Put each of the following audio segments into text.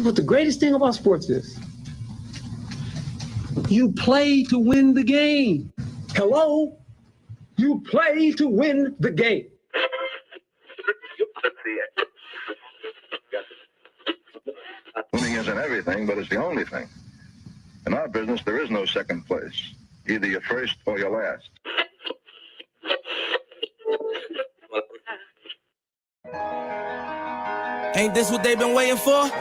But the greatest thing about sports is you play to win the game. Hello? You play to win the game. Winning isn't everything, but it's the only thing. In our business, there is no second place. Either you're first or you're last. Ain't this what they've been waiting for?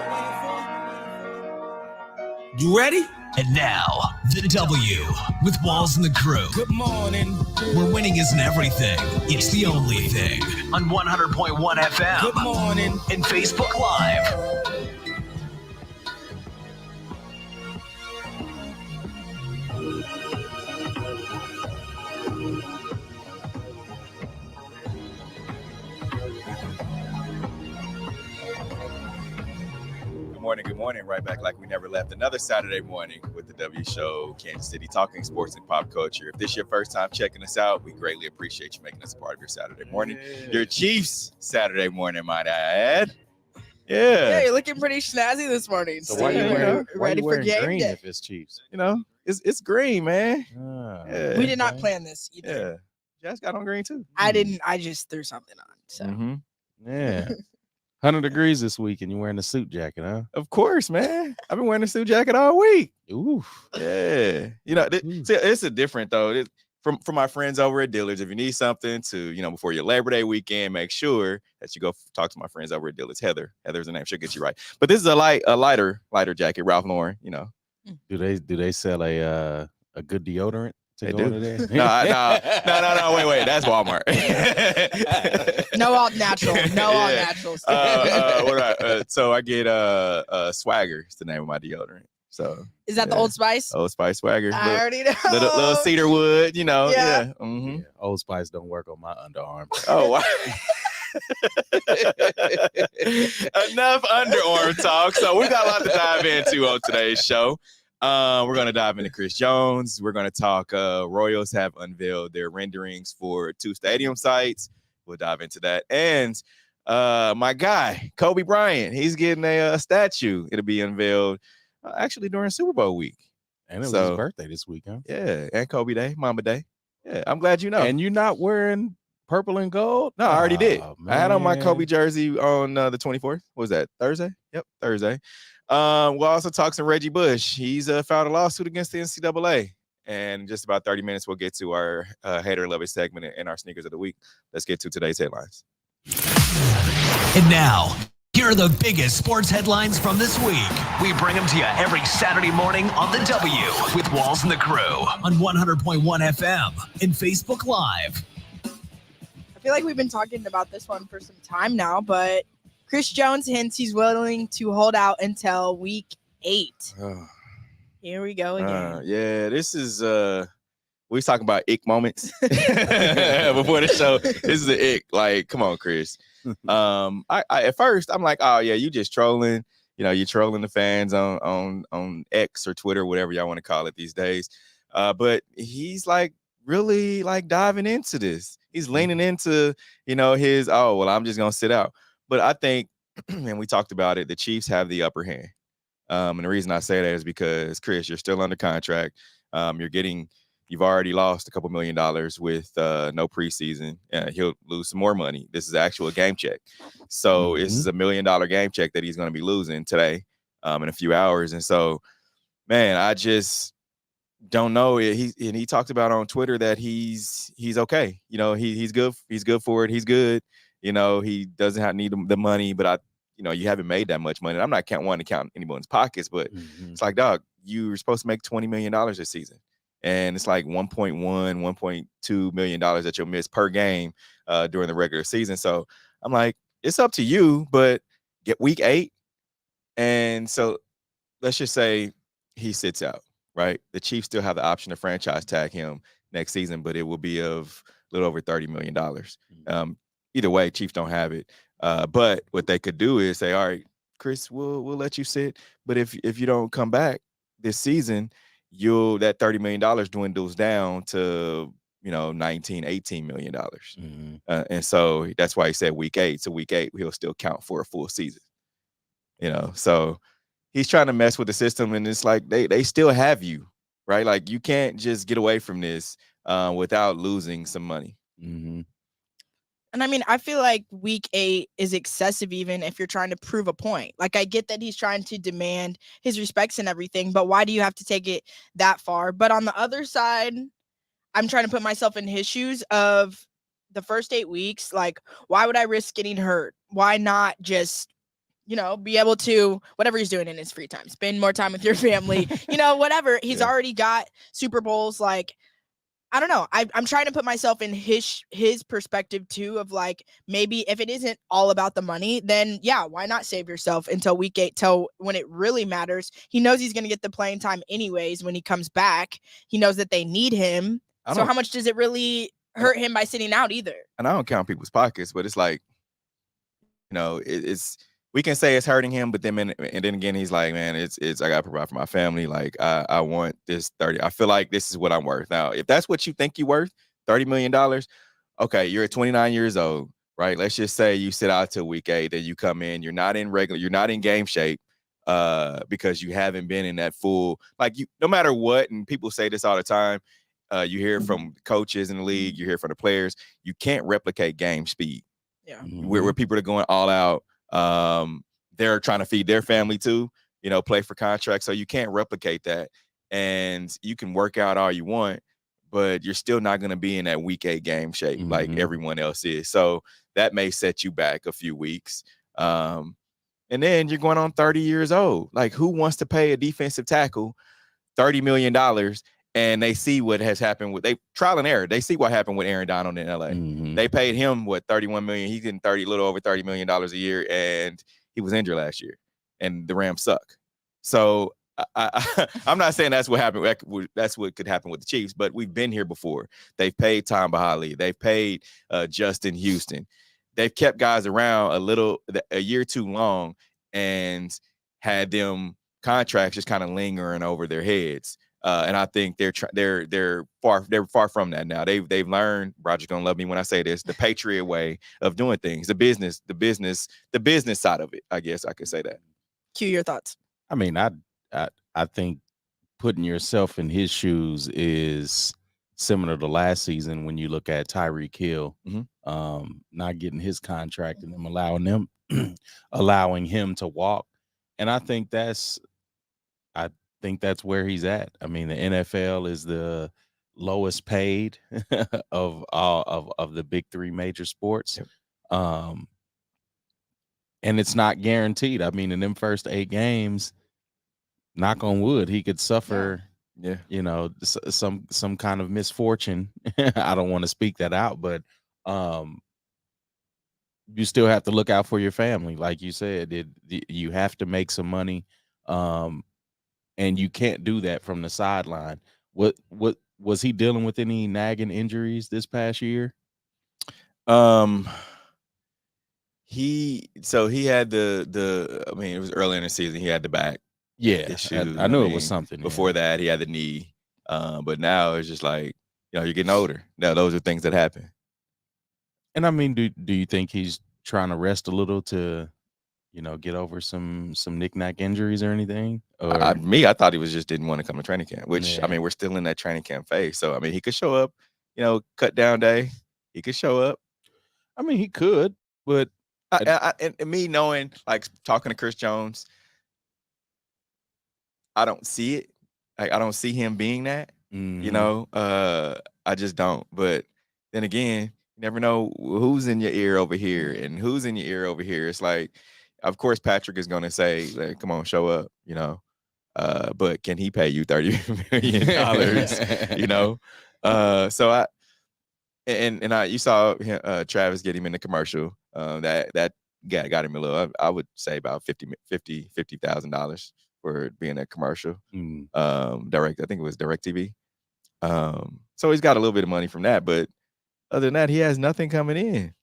You ready? And now, the W with Walls and the Crew. Good morning. Where winning isn't everything, it's the only thing. On 100.1 FM. Good morning. And Facebook Live. Good morning. Right back like we never left. Another Saturday morning with the W Show, Kansas City, talking sports and pop culture. If this is your first time checking us out, we greatly appreciate you making us a part of your Saturday morning. Yeah. Your Chiefs Saturday morning, might I add. Yeah, you're looking pretty snazzy this morning. So why you wearing green day if it's Chiefs? You know, it's green, man. Yeah. We did not plan this either. Yeah, Jess got on green too. I didn't. I just threw something on. So yeah. 100 degrees this week, and you're wearing a suit jacket, huh? Of course, man. I've been wearing a suit jacket all week. Ooh, yeah. You know, it's a different though. From my friends over at Dillard's, if you need something to, before your Labor Day weekend, make sure that you go talk to my friends over at Dillard's. Heather's the name. She'll get you right. But this is a lighter jacket, Ralph Lauren. Do they sell a good deodorant? They do. No. Wait. That's Walmart. No all natural. All natural stuff. So I get Swagger. It's the name of my deodorant. So is that the Old Spice? Old Spice Swagger. I already know. Little cedar wood. Yeah. Mm-hmm. Yeah. Old Spice don't work on my underarms. Oh wow. Enough underarm talk. So we got a lot to dive into on today's show. We're going to dive into Chris Jones. We're going to talk Royals have unveiled their renderings for 2 stadium sites. We'll dive into that. And my guy, Kobe Bryant, he's getting a statue. It'll be unveiled actually during Super Bowl week. And it was his birthday this week, huh? Yeah, and Kobe Day, Mama Day. Yeah, I'm glad you know. And you're not wearing purple and gold? No, I already did. Man. I had on my Kobe jersey on the 24th. What was that, Thursday? Yep, Thursday. We'll also talk some Reggie Bush. He's filed a lawsuit against the NCAA. And in just about 30 minutes, we'll get to our Hater Love It segment and our Sneakers of the Week. Let's get to today's headlines. And now, here are the biggest sports headlines from this week. We bring them to you every Saturday morning on the W with Walls and the Crew on 100.1 FM and Facebook Live. I feel like we've been talking about this one for some time now, but Chris Jones hints he's willing to hold out until week 8. Here we go again. Yeah, this is we was talking about ick moments before the show. This is an ick. Like, come on, Chris. I at first I'm like, oh yeah, you just trolling. You're trolling the fans on X or Twitter, whatever y'all want to call it these days. But he's like really like diving into this. He's leaning into, his, I'm just gonna sit out. But I think, and we talked about it, the Chiefs have the upper hand. And the reason I say that is because, Chris, you're still under contract. You've already lost a couple $1 million with no preseason. He'll lose some more money. This is actual game check. So this is $1 million game check that he's going to be losing today in a few hours. And so, man, I just don't know. He talked about on Twitter that he's okay. He's good. He's good for it. He's good. He doesn't need the money, but you haven't made that much money. I'm not wanting to count anyone's pockets, but it's like, dog, you were supposed to make $20 million this season. And it's like $1.2 million that you'll miss per game during the regular season. So I'm like, it's up to you, but get week 8. And so let's just say he sits out, right? The Chiefs still have the option to franchise tag him next season, but it will be of a little over $30 million. Either way, Chiefs don't have it. But what they could do is say, all right, Chris, we'll let you sit. But if you don't come back this season, that $30 million dwindles down to, $18 million. And so that's why he said week 8. So week 8, he'll still count for a full season. So he's trying to mess with the system, and it's like they still have you, right? Like you can't just get away from this without losing some money. Mm-hmm. And I mean, I feel like week 8 is excessive even if you're trying to prove a point. Like, I get that he's trying to demand his respects and everything, but why do you have to take it that far? But on the other side, I'm trying to put myself in his shoes of the first 8 weeks. Like, why would I risk getting hurt? Why not just, be able to, whatever he's doing in his free time, spend more time with your family, whatever. He's already got Super Bowls. Like, I don't know. I'm trying to put myself in his perspective too of like, maybe if it isn't all about the money, then yeah, why not save yourself until week 8, till when it really matters. He knows he's going to get the playing time anyways when he comes back. He knows that they need him. So how much does it really hurt him by sitting out either? And I don't count people's pockets, but it's like, it's we can say it's hurting him, but then and then again, he's like, man, it's I gotta provide for my family. Like I want this 30. I feel like this is what I'm worth. Now, if that's what you think you're worth, $30 million, okay, you're at 29 years old, right? Let's just say you sit out till week 8, then you come in, you're not in game shape, because you haven't been in that full, like no matter what, and people say this all the time. You hear from coaches in the league, you hear from the players, you can't replicate game speed. Yeah. Where people are going all out. They're trying to feed their family too, play for contracts. So you can't replicate that. And you can work out all you want, but you're still not going to be in that week 8 game shape like everyone else is. So that may set you back a few weeks. And then you're going on 30 years old. Like, who wants to pay a defensive tackle $30 million? And they see what has happened with trial and error. They see what happened with Aaron Donald in LA. They paid him $31 million. He's getting a little over $30 million a year, and he was injured last year. And the Rams suck. So I'm not saying that's what happened. That's what could happen with the Chiefs, but we've been here before. They've paid Tom Bahali. They've paid Justin Houston. They've kept guys around a year too long and had them contracts just kind of lingering over their heads. And I think they're far from that now. They've learned. Roger's gonna love me when I say this: the Patriot way of doing things, the business side of it. I guess I could say that. Q, your thoughts? I mean, I think putting yourself in his shoes is similar to last season when you look at Tyreek Hill, not getting his contract and them allowing him to walk, and I think that's where he's at. I mean, the NFL is the lowest paid of all of the big 3 major sports. Yep. And it's not guaranteed. I mean, in them first 8 games, knock on wood, he could suffer, some kind of misfortune. I don't want to speak that out, but you still have to look out for your family. Like you said, you have to make some money. And you can't do that from the sideline. What was he dealing with any nagging injuries this past year? He had the I mean, it was early in the season. He had the back. Yeah, issue. I knew it was something. Before that, he had the knee. But now it's just like, you're getting older. Now those are things that happen. And I mean, do you think he's trying to rest a little to, get over some knick-knack injuries or anything? Or I thought he just didn't want to come to training camp, which, I mean, we're still in that training camp phase. So, I mean, he could show up, cut down day. He could show up. I mean, he could, but and me knowing, like, talking to Chris Jones, I don't see it. Like, I don't see him being that, I just don't. But then again, you never know who's in your ear over here and who's in your ear over here. It's like, of course, Patrick is going to say, like, come on, show up, but can he pay you $30 million? So you saw Travis get him in the commercial. That got him a little, I would say about $50,000 for being a commercial. I think it was DirecTV. So he's got a little bit of money from that, but other than that, he has nothing coming in.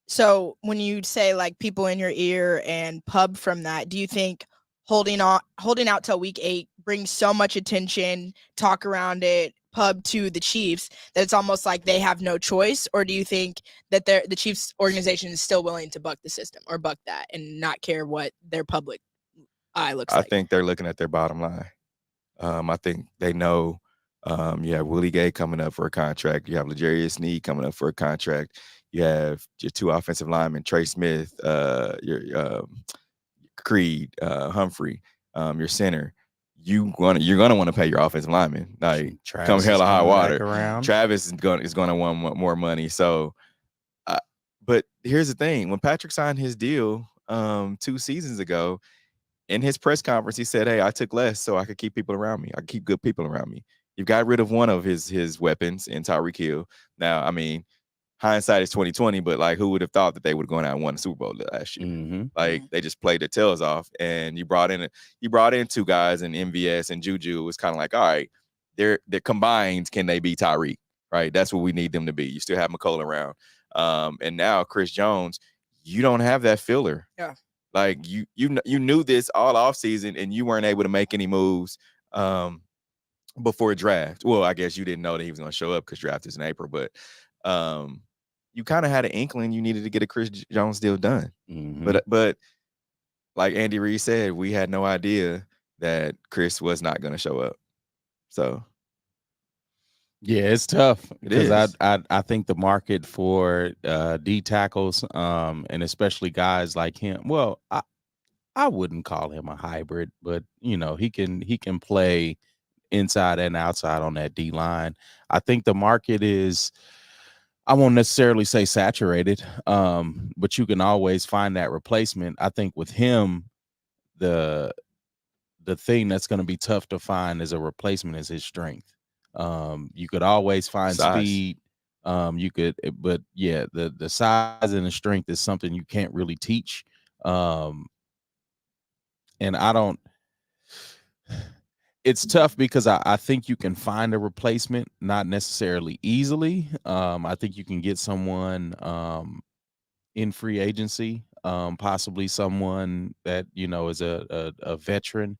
So when you say like people in your ear and pub from that, do you think holding out till week 8 brings so much attention, talk around it, pub to the Chiefs that it's almost like they have no choice? Or do you think that the Chiefs organization is still willing to buck the system or buck that and not care what their public looks I like. think they're looking at their bottom line. I think they know you have Willie Gay coming up for a contract. You have L'Jarius Sneed coming up for a contract. You have your 2 offensive linemen, Trey Smith, your Creed, Humphrey, your center. You're gonna want to pay your offensive lineman. Like Travis come hell or high water. around. Travis is gonna want more money. So, but here's the thing: when Patrick signed his deal 2 seasons ago, in his press conference, he said, "Hey, I took less so I could keep people around me. I keep good people around me." You got rid of one of his weapons in Tyreek Hill. Now, I mean, hindsight is 2020, but like, who would have thought that they would have gone out and won the Super Bowl last year? Mm-hmm. Like, they just played their tails off, and you brought in 2 guys in MVS and Juju. It was kind of like, all right, they're combined. Can they be Tyreek? Right, that's what we need them to be. You still have McColl around, and now Chris Jones. You don't have that filler. Yeah. Like you knew this all off season, and you weren't able to make any moves before draft. Well, I guess you didn't know that he was going to show up because draft is in April, but you kind of had an inkling you needed to get a Chris Jones deal done. Mm-hmm. But like Andy Reid said, we had no idea that Chris was not going to show up. So yeah, it's tough because is. I think the market for D tackles, and especially guys like him. Well, I wouldn't call him a hybrid, but you know he can play inside and outside on that D line. I think the market is, I won't necessarily say saturated, but you can always find that replacement. I think with him, the thing that's going to be tough to find as a replacement is his strength. You could always find Size. speed. You could, but yeah, the size and the strength is something you can't really teach. And I don't. It's tough because I think you can find a replacement, not necessarily easily. I think you can get someone in free agency, possibly someone that is a veteran.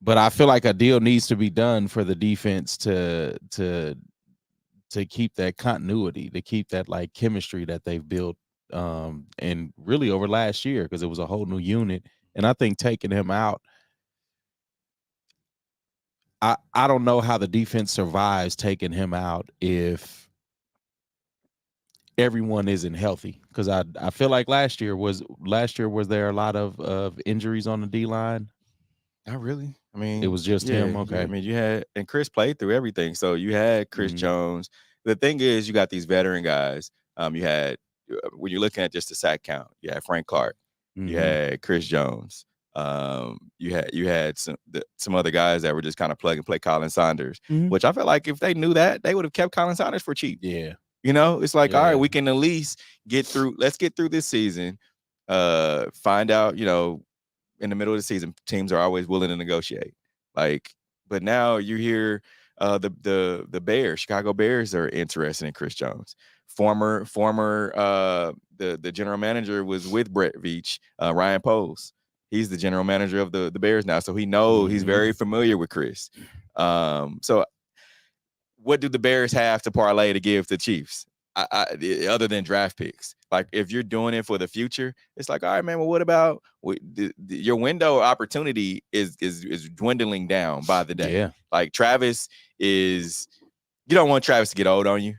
But I feel like a deal needs to be done for the defense to keep that continuity, to keep that like chemistry that they've built, and really over last year, because it was a whole new unit. And I think taking him out, I don't know how the defense survives taking him out if everyone isn't healthy. Because I feel like last year was there a lot of injuries on the D line? Not really. I mean, It was just him. yeah, Okay. I mean, you had, and Chris played through everything. So you had Chris Mhm. Jones. The thing is, you got these veteran guys. You had, when you're looking at just the sack count, you had Frank Clark, you Mhm. had Chris Jones. You had some other guys that were just kind of plug and play. Colin Saunders, Mhm. which I feel like if they knew that, they would have kept Colin Saunders for cheap. Yeah. It's like, all right, Yeah. we can at least get through. Let's get through this season. Find out, in the middle of the season, teams are always willing to negotiate. Like, but now you hear the Bears, Chicago Bears, are interested in Chris Jones. Former the general manager was with Brett Veach, Ryan Poles. He's the general manager of the Bears now, so he knows he's very familiar with Chris. So what do the Bears have to parlay to give to Chiefs? Other than draft picks? Like, if you're doing it for the future, it's like, all right, man, well, what about your window of opportunity is dwindling down by the day. Yeah. Like, you don't want Travis to get old on you,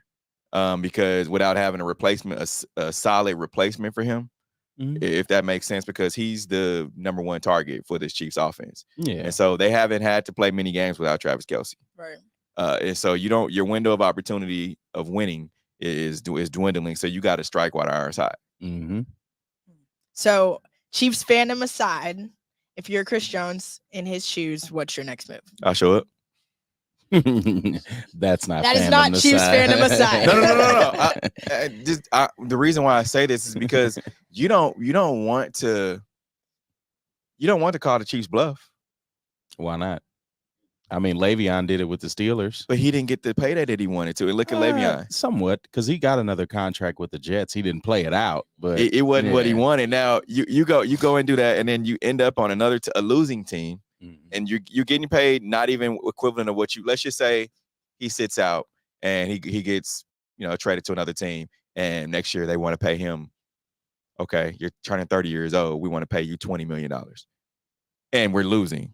because without having a replacement, a solid replacement for him, Mhm. if that makes sense, because he's the number one target for this Chiefs offense. Yeah. And so they haven't had to play many games without Travis Kelce. Right. And so your window of opportunity of winning is dwindling. So you got to strike while the iron's hot. Mm-hmm. So, Chiefs fandom aside, if you're Chris Jones in his shoes, what's your next move? I'll show up. That's not. That is not Chiefs fandom aside. No. The reason why I say this is because you don't want to call the Chiefs bluff. Why not? I mean, Le'Veon did it with the Steelers, but he didn't get the payday that he wanted to. And look at Le'Veon. Somewhat, because he got another contract with the Jets. He didn't play it out, but it wasn't what he wanted. Now you go and do that, and then you end up on a losing team, and you're getting paid not even equivalent of what you. Let's just say he sits out and he gets traded to another team, and next year they want to pay him okay, you're turning 30 years old. We want to pay you $20 million. And we're losing.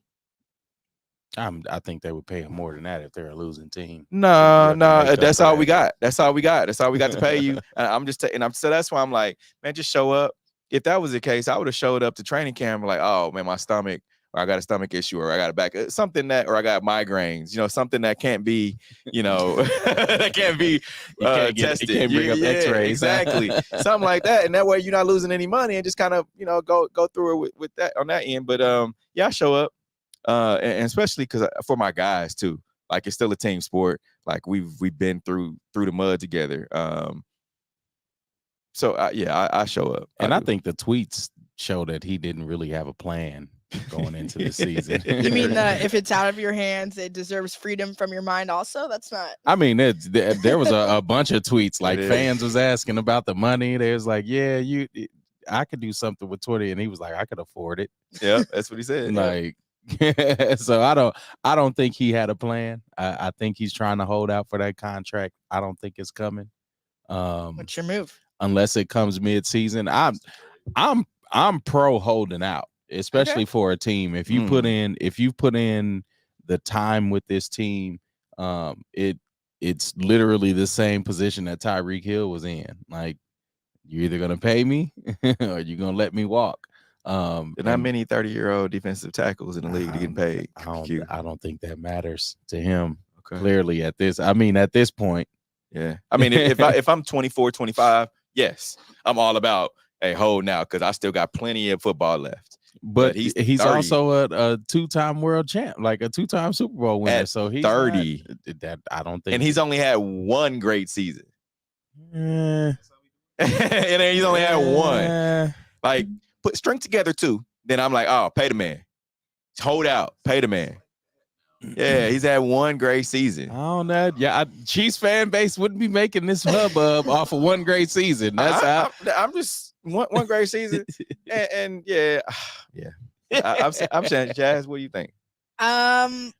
I think they would pay him more than that if they're a losing team. No, have to make up that's for all that. we got. That's all we got. That's all we got to pay you. I'm just taking. So that's why I'm like, man, just show up. If that was the case, I would have showed up to training camp like, oh man, my stomach, or I got a stomach issue, or I got a back, something that, or I got migraines. Something that can't be, that can't be tested. You can't bring up X-rays. Exactly, something like that, and that way you're not losing any money and just kind of, go through it with that on that end. But yeah, I show up. And especially because for my guys too, like it's still a team sport. Like we've been through the mud together. So I show up, and I think the tweets show that he didn't really have a plan going into the season. You mean if it's out of your hands, it deserves freedom from your mind? Also, that's not. I mean, there was a bunch of tweets like fans was asking about the money. They was like, yeah, I could do something with 20, and he was like, I could afford it. Yeah, that's what he said. Like. So I don't think he had a plan. I think he's trying to hold out for that contract. I don't think it's coming. What's your move? Unless it comes mid-season. I'm pro holding out, especially for a team. If you put in the time with this team, it's literally the same position that Tyreek Hill was in. Like, you're either gonna pay me or you're gonna let me walk. There are not many 30-year-old defensive tackles in the league to get paid. I don't think that matters to him. Clearly at this point. Yeah. I mean, if I'm 24, 25, yes, I'm all about holding out because I still got plenty of football left. But he's also a two-time world champ, like a two-time Super Bowl winner. So he's 30. That I don't think. And he's only had one great season. And he's only had one. Like, put string together two. Then I'm like, oh, pay the man. Hold out, pay the man. Yeah, he's had one great season. I don't know. Yeah, Chiefs fan base wouldn't be making this hubbub off of one great season. That's I'm just one great season, and yeah. I'm saying, Jazz, what do you think? I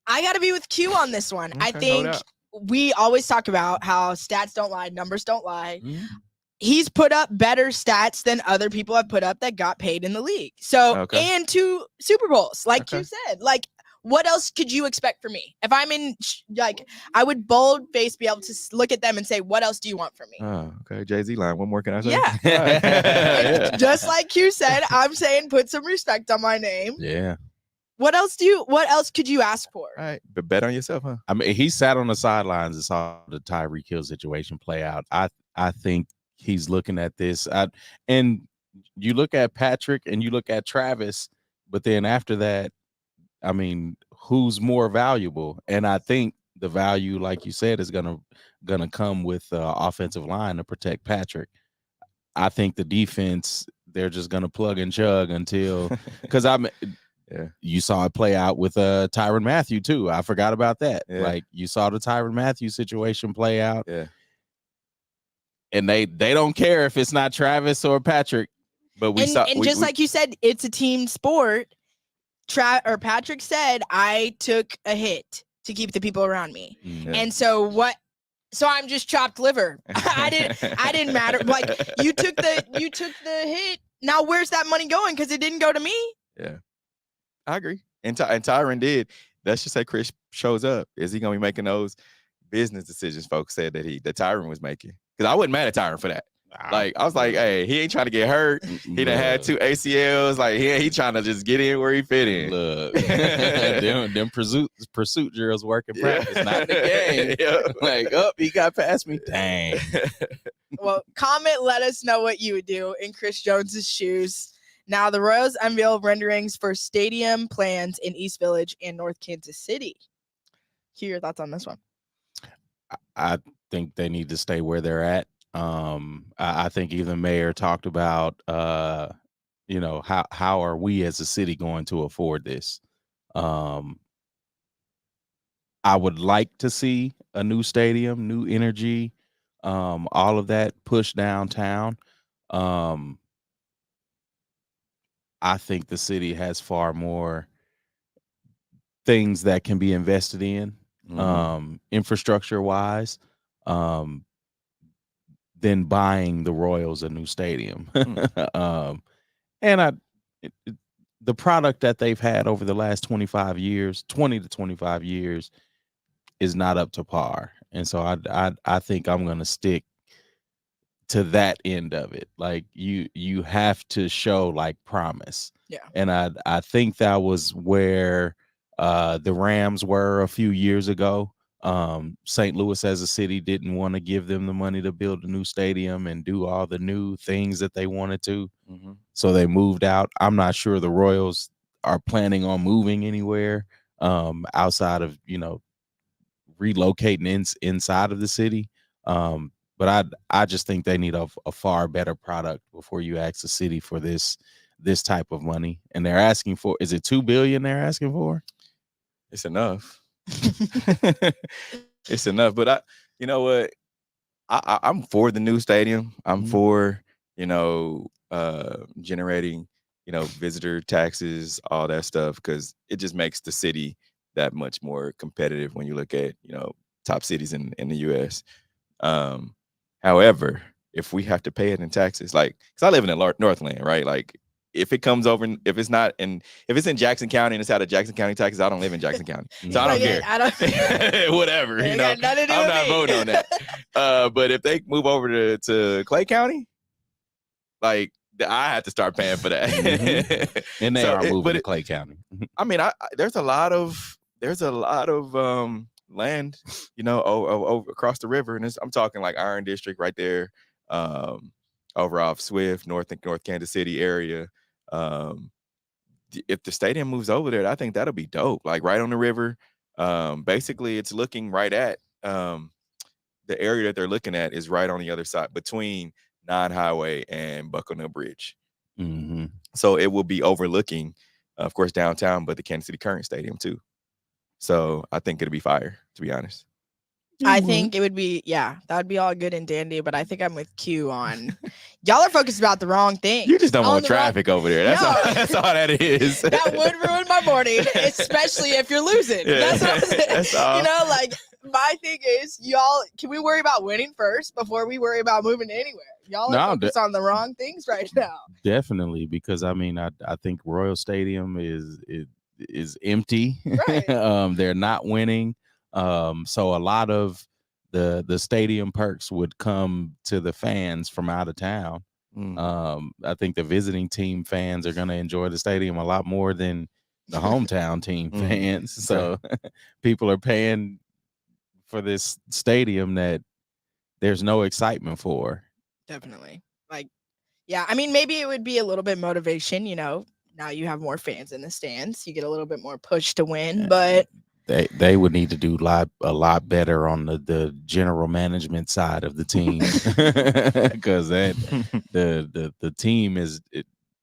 got to be with Q on this one. Okay, I think we always talk about how stats don't lie, numbers don't lie. Mm-hmm. He's put up better stats than other people have put up that got paid in the league. So, and 2 Super Bowls, like you said. Like, what else could you expect from me? If I'm in, I would bold-faced be able to look at them and say, what else do you want from me? Oh, okay. Jay-Z line. One more, can I say? Yeah. Just like you said, I'm saying put some respect on my name. Yeah. What else could you ask for? All right. But bet on yourself, huh? I mean, he sat on the sidelines and saw the Tyreek Hill situation play out. I think he's looking at this. And you look at Patrick and you look at Travis, but then after that, I mean, who's more valuable? And I think the value, like you said, is gonna come with offensive line to protect Patrick. I think the defense, they're just gonna plug and chug until because you saw it play out with Tyrann Mathieu too. I forgot about that. Yeah. Like you saw the Tyrann Mathieu situation play out. Yeah. And they don't care if it's not Travis or Patrick. But like you said, it's a team sport. Patrick said, I took a hit to keep the people around me. Yeah. And so I'm just chopped liver. I didn't matter. Like you took the hit. Now where's that money going? Because it didn't go to me. Yeah. I agree. And Tyrann did. Let's just say Chris shows up. Is he gonna be making those business decisions folks said that Tyrann was making? Because I wasn't mad at Tyrann for that. Like I was like, hey, he ain't trying to get hurt. He done had 2 ACLs. Like he trying to just get in where he fit in. Look, them pursuit drills work in practice, not in the game. Yep. Like, he got past me. Dang. Well, comment. Let us know what you would do in Chris Jones's shoes. Now the Royals unveil renderings for stadium plans in East Village and North Kansas City. Hear your thoughts on this one? I think they need to stay where they're at. I think even Mayor talked about, how are we as a city going to afford this? I would like to see a new stadium, new energy, all of that pushed downtown. I think the city has far more things that can be invested in, infrastructure wise. than buying the Royals a new stadium. And the product that they've had over the last 20 to 25 years is not up to par. And so I think I'm going to stick to that end of it. Like you have to show like promise. Yeah. And I think that was where the Rams were a few years ago. St. Louis as a city didn't want to give them the money to build a new stadium and do all the new things that they wanted to. Mm-hmm. So they moved out. I'm not sure the Royals are planning on moving anywhere outside of, relocating inside of the city. But I just think they need a far better product before you ask the city for this type of money. And they're asking for, is it $2 billion they're asking for? It's enough. It's enough. But you know what? I'm for the new stadium. I'm for, generating, visitor taxes, all that stuff, because it just makes the city that much more competitive when you look at, top cities in the US. However, if we have to pay it in taxes, like, because I live in the Northland, right? Like, if it comes over, if it's in Jackson County and it's out of Jackson County taxes, I don't live in Jackson County, so I don't care. Whatever, I'm not voting on that. But if they move over to Clay County, like, I have to start paying for that. And they are moving to Clay County. I mean, there's a lot of land, over across the river, and I'm talking like Iron District right there, over off Swift, North Kansas City area. If the stadium moves over there, I think that'll be dope. Like right on the river. Basically, it's looking right at the area that they're looking at is right on the other side between 9 Highway and Buckle Bridge. Mm-hmm. So it will be overlooking, of course, downtown, but the Kansas City Current Stadium too. So I think it'll be fire, to be honest. I think it would be, that would be all good and dandy, but I think I'm with Q on y'all are focused about the wrong thing. You just don't want traffic over there. That's all that is. That would ruin my morning, especially if you're losing. Yeah, that's what I'm saying. that's all. My thing is, y'all, can we worry about winning first before we worry about moving anywhere? Y'all are focused on the wrong things right now. Definitely, because I mean, I think Royal Stadium is empty. Right. They're not winning. So a lot of the stadium perks would come to the fans from out of town. I think the visiting team fans are going to enjoy the stadium a lot more than the hometown team fans. So people are paying for this stadium that there's no excitement for. Definitely. I mean, maybe it would be a little bit motivation, now you have more fans in the stands, you get a little bit more push to win, but they would need to do a lot better on the general management side of the team, because the team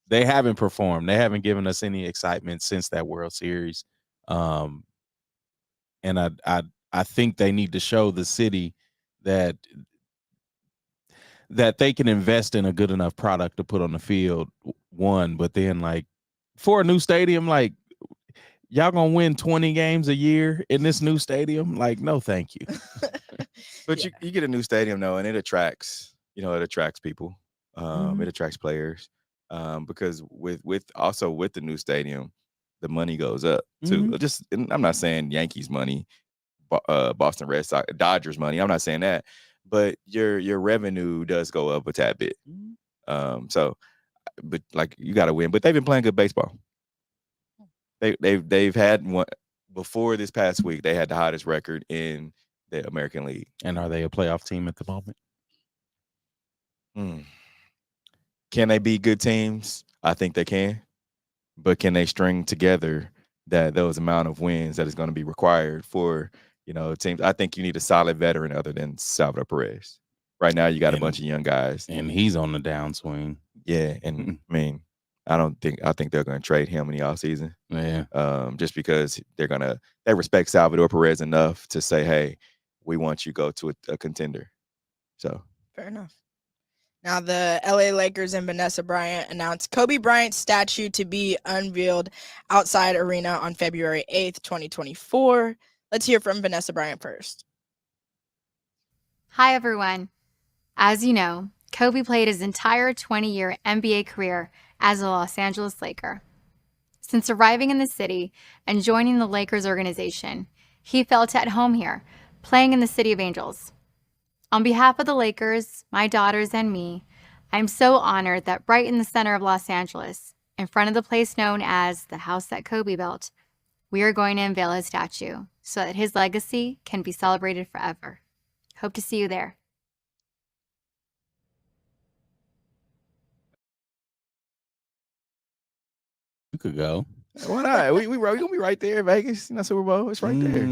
they haven't performed. They haven't given us any excitement since that World Series. And I think they need to show the city that they can invest in a good enough product to put on the field, one, but then like for a new stadium, like, y'all gonna win 20 games a year in this new stadium? Like, no, thank you. But you get a new stadium though, and it attracts people. It attracts players. Because with the new stadium, the money goes up too. I'm not saying Yankees money, Boston Red Sox, Dodgers money. I'm not saying that, but your revenue does go up a tad bit. But like, you got to win. But they've been playing good baseball. They've had one before this past week. They had the hottest record in the American League. And are they a playoff team at the moment? Can they be good teams? I think they can. But can they string together those amount of wins that is going to be required for teams? I think you need a solid veteran other than Salvador Perez. Right now, you got a bunch of young guys, and he's on the downswing. Yeah, and I mean, I think they're going to trade him in the offseason. Yeah. Just because they respect Salvador Perez enough to say, hey, we want you to go to a contender. So fair enough. Now, the LA Lakers and Vanessa Bryant announced Kobe Bryant's statue to be unveiled outside arena on February 8th, 2024. Let's hear from Vanessa Bryant first. Hi, everyone. As you know, Kobe played his entire 20-year NBA career as a Los Angeles Laker. Since arriving in the city and joining the Lakers organization, he felt at home here, playing in the City of Angels. On behalf of the Lakers, my daughters, and me, I'm so honored that right in the center of Los Angeles, in front of the place known as the house that Kobe built, we are going to unveil his statue so that his legacy can be celebrated forever. Hope to see you there. You could go. Why not? We gonna be right there in Vegas. Super Bowl. It's right there.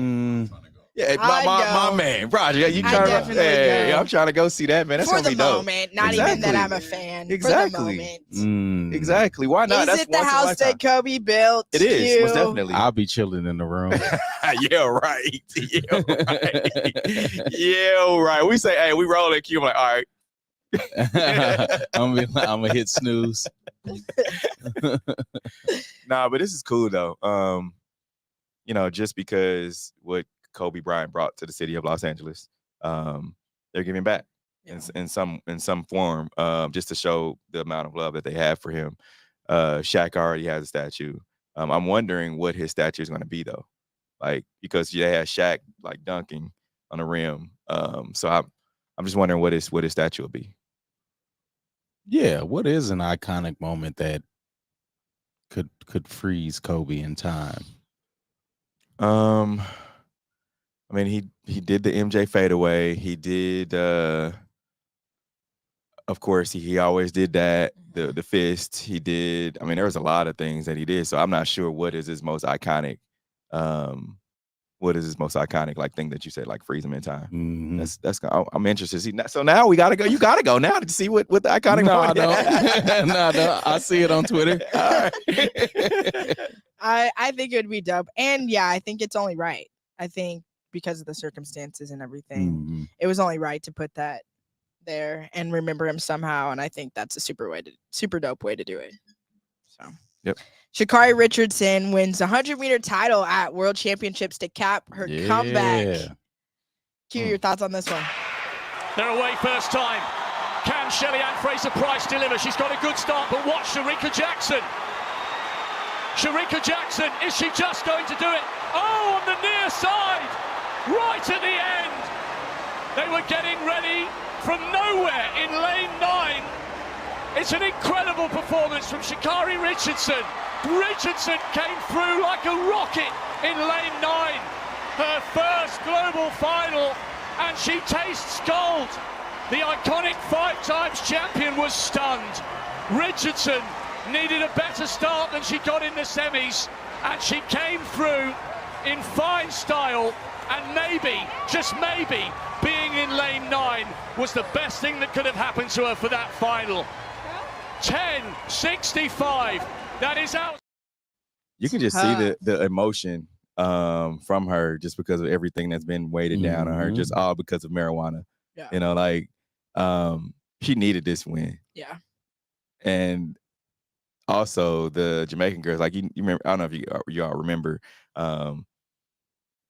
Yeah, I'd my go. man, Roger. Yeah, you I'd trying to? definitely Yeah, go. I'm trying to go see that, man. That's For gonna the be dope. moment, not even that I'm a fan. Exactly. For the moment. Exactly. Why not? Is That's it the once in a house lifetime. that Kobe built? It is, most You? definitely. I'll be chilling in the room. Yeah, right. Yeah, right. Yeah, right. We say, hey, we roll at Q. I'm like, all right. I'm gonna hit snooze. Nah, but this is cool though. Just because what Kobe Bryant brought to the city of Los Angeles, they're giving back in some form, just to show the amount of love that they have for him. Shaq already has a statue. I'm wondering what his statue is going to be though, like because they had Shaq like dunking on the rim. So I'm just wondering what his statue will be. Yeah, what is an iconic moment that could freeze Kobe in time? I mean, he did the MJ fadeaway. He did, of course, he always did that. The fist. He did. I mean, there was a lot of things that he did. So I'm not sure what is his most iconic. What is his most iconic like thing that you said like freeze him in time? Mm-hmm. I'm interested to see. So now we gotta go. You gotta go now to see what the iconic. No, I moment don't. No, I see it on Twitter. All right. I think it would be dope. And yeah, I think it's only right. I think because of the circumstances and everything, it was only right to put that there and remember him somehow. And I think that's a super dope way to do it. So yep. Sha'Carri Richardson wins the 100-meter title at World Championships to cap her comeback. Q, your thoughts on this one? They're away first time. Can Shelly-Ann Fraser-Price deliver? She's got a good start, but watch Shericka Jackson. Shericka Jackson, is she just going to do it? Oh, on the near side, right at the end. They were getting ready from nowhere in lane 9. It's an incredible performance from Sha'Carri Richardson. Richardson came through like a rocket in lane 9. Her first global final, and she tastes gold. The iconic 5-times champion was stunned. Richardson needed a better start than she got in the semis, and she came through in fine style, and maybe, just maybe, being in lane 9 was the best thing that could have happened to her for that final. 10:65. That is out. You can just see the emotion from her just because of everything that's been weighted down on her, just all because of marijuana. Yeah. She needed this win. Yeah. And also the Jamaican girls, like you remember, I don't know if you all remember,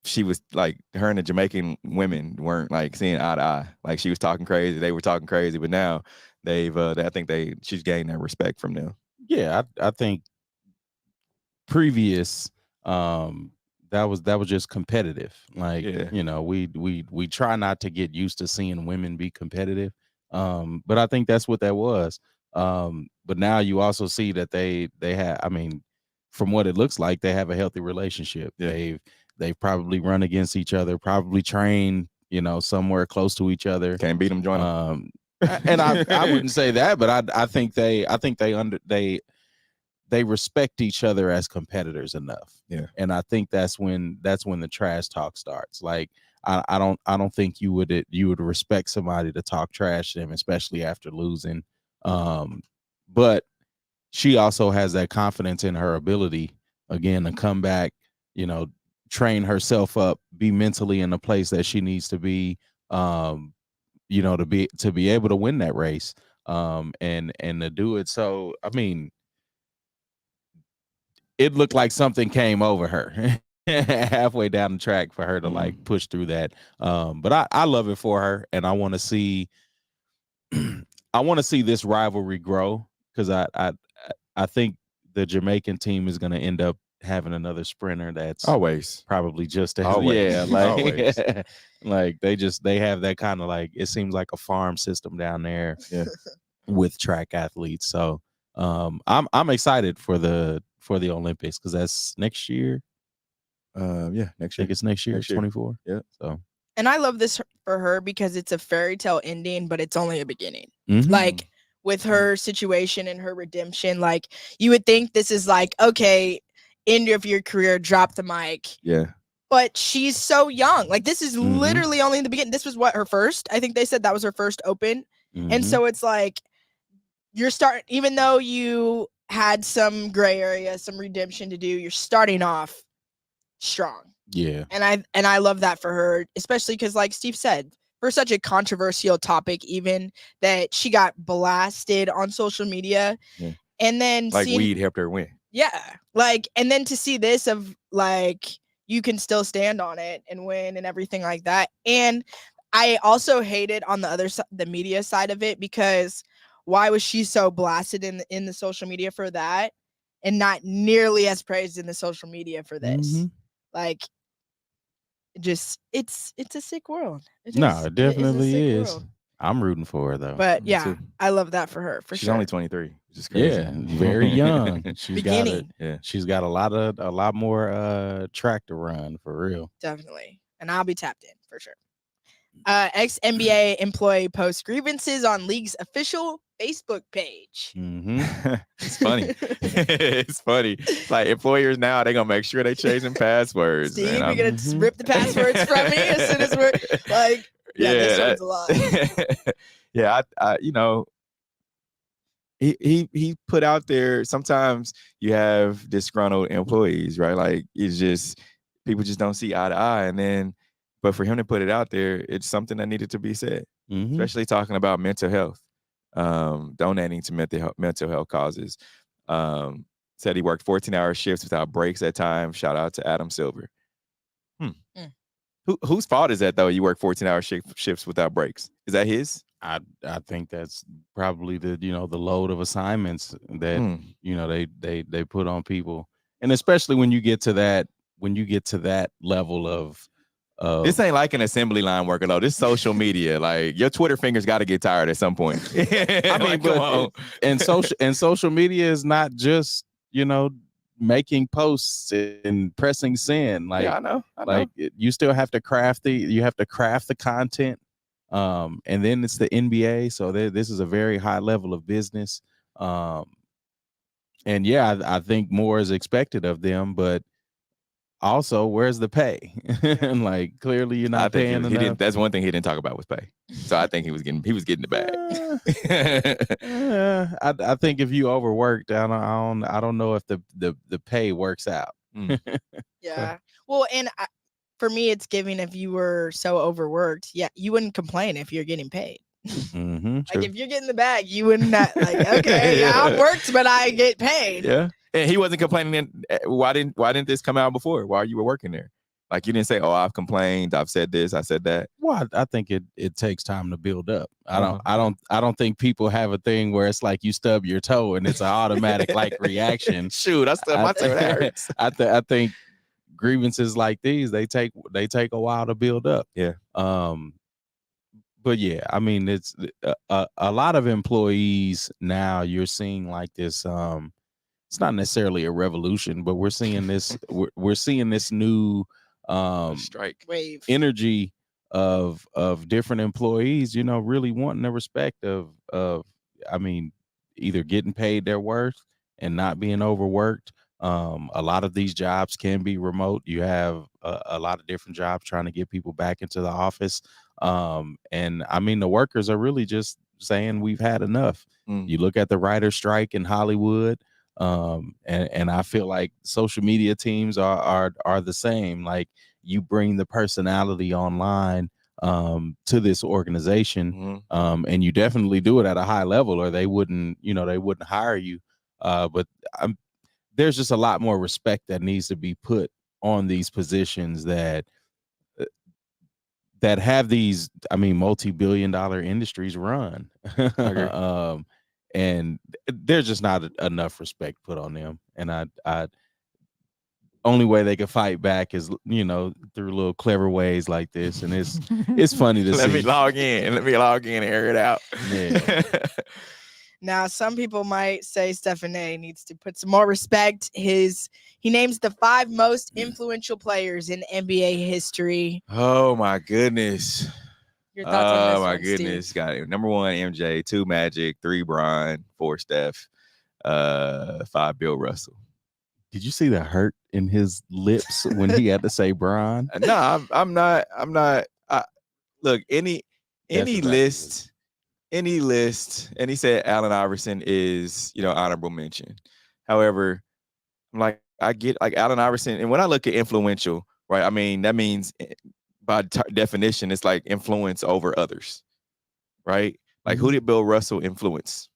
she was like, her and the Jamaican women weren't like seeing eye to eye. Like she was talking crazy, they were talking crazy, but now I think she's gained that respect from them. Yeah, I think previous that was just competitive. Like, we try not to get used to seeing women be competitive. But I think that's what that was. But now you also see that they have, I mean, from what it looks like, they have a healthy relationship. Yeah. They've probably run against each other, probably trained, somewhere close to each other. Can't beat them, join them. And I wouldn't say that, but I think they respect each other as competitors enough. Yeah. And I think that's when the trash talk starts. Like I don't think you would respect somebody to talk trash to them, especially after losing. But she also has that confidence in her ability again to come back, train herself up, be mentally in the place that she needs to be, to be able to win that race, and to do it. So, I mean, it looked like something came over her halfway down the track for her to like push through that. But I love it for her, and I want to see I want to see this rivalry grow because I think the Jamaican team is going to end up having another sprinter that's Always. probably just as Always. yeah, like Always. like they have that kind of like it seems like a farm system down there with track athletes. So I'm excited for the Olympics because that's next year. Next year. I think it's next year, 24. Yeah. So And I love this for her because it's a fairy tale ending, but it's only a beginning. Mhm. Like with her situation and her redemption, like you would think this is like, okay, end of your career, drop the mic. Yeah. But she's so young. Like this is literally only in the beginning. This was what, her first? I think they said that was her first Open. And so it's like you're starting, even though you had some gray area, some redemption to do, you're starting off strong. yeah. And I love that for her, especially because like Steve said, for such a controversial topic, even that she got blasted on social media. Yeah. And then Like weed helped her win. yeah, like, and then to see this of like you can still stand on it and win and everything like that. And I also hated on the other side, the media side of it, because why was she so blasted in the social media for that and not nearly as praised in the social media for this? Like, just it's a sick world. It a definitely sick is. world. I'm rooting for her though. But Me yeah, too. I love that for her. For She's sure. only 23, which is crazy. yeah, very young. She's got Beginning. She's got a lot more track to run for real. Definitely. And I'll be tapped in for sure. Ex-NBA employee posts grievances on league's official Facebook page. It's funny. It's funny. Like employers now, they're gonna make sure they changing passwords. Steve, and you're I'm- gonna rip the passwords from me as soon as we're like, this one's a lot. Yeah, I you know, he put out there. Sometimes you have disgruntled employees, right? Like it's just people just don't see eye to eye, and then. But for him to put it out there, it's something that needed to be said, especially talking about mental health, donating to mental health causes. Said he worked 14-hour shifts without breaks at times. Shout out to Adam Silver. Whose fault is that though? You work 14-hour shifts without breaks. Is that his? I think that's probably the load of assignments that they put on people, and especially when you get to that level of. This ain't like an assembly line worker though. This social media, like your Twitter fingers got to get tired at some point. I mean, but and social media is not just making posts and pressing send. Like I know. Like you still have to craft the content, and then it's the NBA, so this is a very high level of business. And yeah, I think more is expected of them, but. Also, where's the pay? And like clearly you're not paying enough. That's one thing he didn't talk about was pay. So I think he was getting the bag. I think if you overworked, I don't know if the pay works out. Yeah. Well, and for me, it's giving if you were so overworked, you wouldn't complain if you're getting paid. Like if you're getting the bag, you wouldn't like, okay, I worked, but I get paid. Yeah. And he wasn't complaining. Why didn't this come out before while you were working there? Like you didn't say, "Oh, I've complained. I've said this. I said that." Well, I think it takes time to build up. I don't think people have a thing where it's like you stub your toe and it's an automatic like reaction. Shoot, I stubbed my toe. That hurts. I think grievances like these they take a while to build up. Yeah. But yeah, I mean it's a lot of employees now. You're seeing like this. It's not necessarily a revolution, but we're seeing this. we're seeing this new strike wave energy of different employees. Really wanting the respect of I mean, either getting paid their worth and not being overworked. A lot of these jobs can be remote. You have a lot of different jobs trying to get people back into the office. And I mean, the workers are really just saying we've had enough. You look at the writer's strike in Hollywood. And I feel like social media teams are the same. Like you bring the personality online to this organization, and you definitely do it at a high level, or they wouldn't hire you. But there's just a lot more respect that needs to be put on these positions that that have these, I mean, multi-billion-dollar industries run. And there's just not enough respect put on them. And I only way they can fight back is, you know, through little clever ways like this. And it's funny to see. Let me log in and air it out. Yeah. Now, some people might say Stephen A needs to put some more respect. He names the 5 most influential players in NBA history. Oh my goodness. Your thoughts on this Oh my one, goodness. Steve? Got it. Number 1, MJ, 2, Magic, 3, Bron, 4, Steph, 5, Bill Russell. Did you see the hurt in his lips when he had to say Bron? No, I'm not. Look, any list, and he said Allen Iverson is, you know, honorable mention. However, like I get like Allen Iverson, and when I look at influential, right? I mean, that means by definition, it's like influence over others, right? Like who did Bill Russell influence?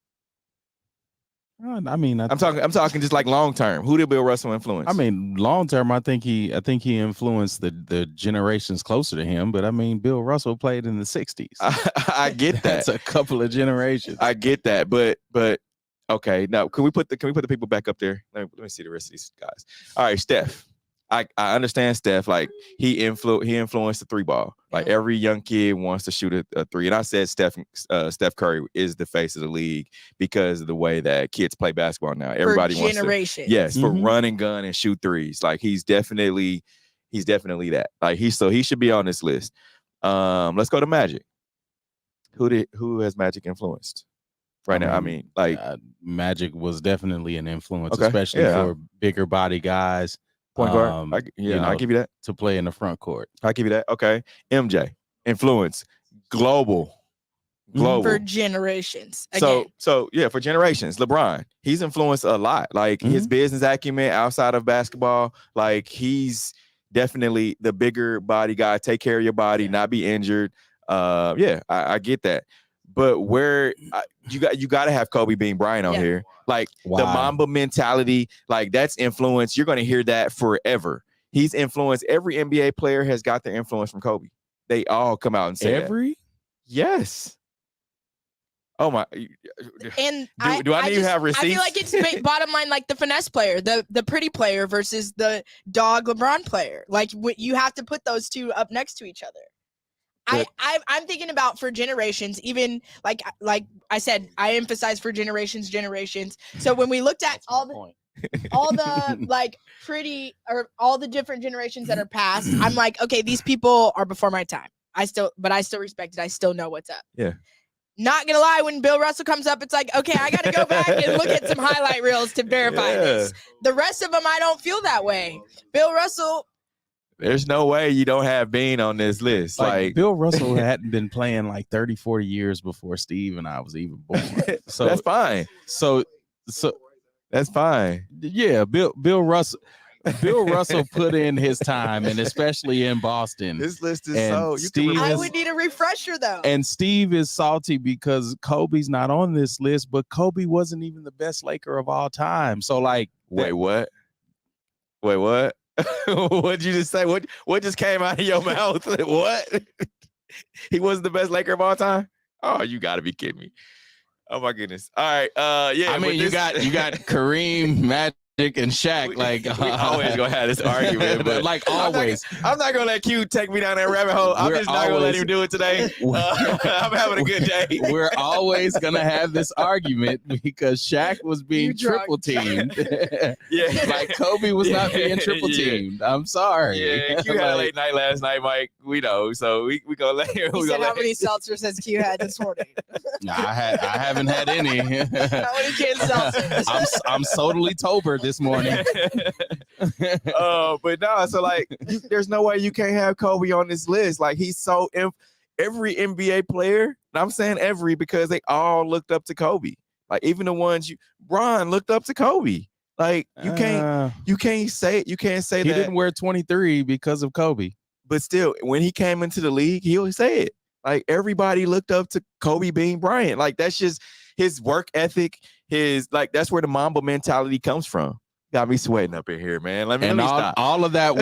I mean, I'm talking just like long term. Who did Bill Russell influence? I mean, long term, I think he influenced the generations closer to him. But I mean, Bill Russell played in the 60s. I get that. That's a couple of generations. I get that, but okay. Now, can we put the people back up there? Let me see the rest of these guys. All right, Steph. I understand Steph. Like he influenced the 3-ball. Like every young kid wants to shoot a 3. And I said Steph Curry is the face of the league because of the way that kids play basketball now. Everybody wants to. Yes, for run and gun and shoot 3s. Like he's definitely that. Like he should be on this list. Let's go to Magic. Who has Magic influenced right now? I mean, like Magic was definitely an influence, especially for bigger body guys. Point guard. I'll give you that. To play in the front court. I'll give you that. Okay. MJ, influence, global. For generations. Again. So yeah, for generations. LeBron, he's influenced a lot. Like his business acumen outside of basketball, like he's definitely the bigger body guy. Take care of your body, not be injured. I get that. But where you got to have Kobe being Bryant on here. Like the Mamba mentality, like that's influence. You're going to hear that forever. He's influenced. Every NBA player has got their influence from Kobe. They all come out and say that. Yes. Oh my! And do I need to have receipts? I feel like it's bottom line, like the finesse player, the pretty player versus the dog LeBron player. Like you have to put those two up next to each other. I'm thinking about for generations, even like I said, I emphasize for generations. So when we looked at all the like pretty or all the different generations that are past, I'm like, okay, these people are before my time. I still respect it. I still know what's up. Yeah. Not gonna lie, when Bill Russell comes up, it's like, okay, I gotta go back and look at some highlight reels to verify this. The rest of them, I don't feel that way. Bill Russell. There's no way you don't have Bean on this list. Like Bill Russell hadn't been playing like 30, 40 years before Steve and I was even born. So that's fine. So that's fine. Yeah, Bill Russell put in his time, and especially in Boston. This list is I would need a refresher though. And Steve is salty because Kobe's not on this list, but Kobe wasn't even the best Laker of all time. So like, wait, what? What'd you just say? What just came out of your mouth? What? He wasn't the best Laker of all time? Oh, you got to be kidding me! Oh my goodness! All right, I mean, you got Kareem, Magic, and Shaq. Like we always gonna have this argument, but like always, I'm not gonna let Q take me down that rabbit hole. I'm just not gonna let him do it today. I'm having a good day. We're always gonna have this argument because Shaq was being triple teamed. Yeah, like Kobe was not being triple teamed. I'm sorry. Yeah, Q had a late night last night, Mike. We know, so we gonna let him. He said how many seltzers has Q had this morning? I haven't had any. How many cans seltzers? I'm totally sober this morning. But no, so like there's no way you can't have Kobe on this list. Like he's so every NBA player, and I'm saying every because they all looked up to Kobe. Like even the ones Bron looked up to Kobe. Like you can't say it. You can't say he that. He didn't wear 23 because of Kobe. But still, when he came into the league, he'll say it. Like everybody looked up to Kobe Bean Bryant. Like that's just his work ethic. His like that's where the Mamba mentality comes from. Got me sweating up in here, man. Let me stop. All of that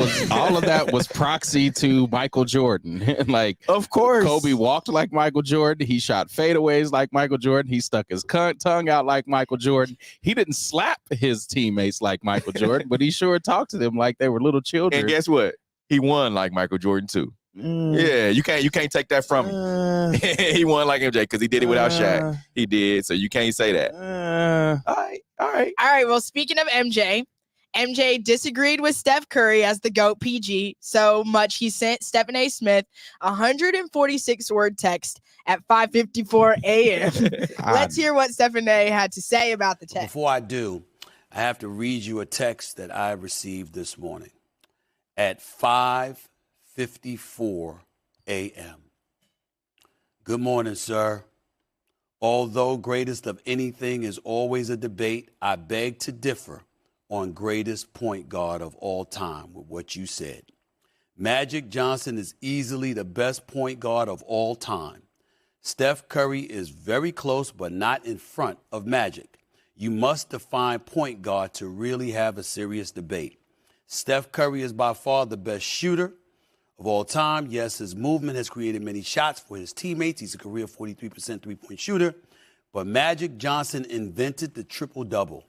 was proxy to Michael Jordan. Like, of course, Kobe walked like Michael Jordan. He shot fadeaways like Michael Jordan. He stuck his tongue out like Michael Jordan. He didn't slap his teammates like Michael Jordan, but he sure talked to them like they were little children. And guess what? He won like Michael Jordan too. Yeah, you can't take that from him. He won like MJ because he did it without Shaq. He did, so you can't say that. All right. Well, speaking of MJ disagreed with Steph Curry as the GOAT PG so much he sent Stephen A. Smith a 146-word text at 5:54 a.m. Let's hear what Stephen A. had to say about the text. Before I do, I have to read you a text that I received this morning at 5:54 a.m. Good morning, sir. Although greatest of anything is always a debate, I beg to differ on greatest point guard of all time with what you said. Magic Johnson is easily the best point guard of all time. Steph Curry is very close, but not in front of Magic. You must define point guard to really have a serious debate. Steph Curry is by far the best shooter of all time. Yes, his movement has created many shots for his teammates. He's a career 43% three-point shooter. But Magic Johnson invented the triple-double.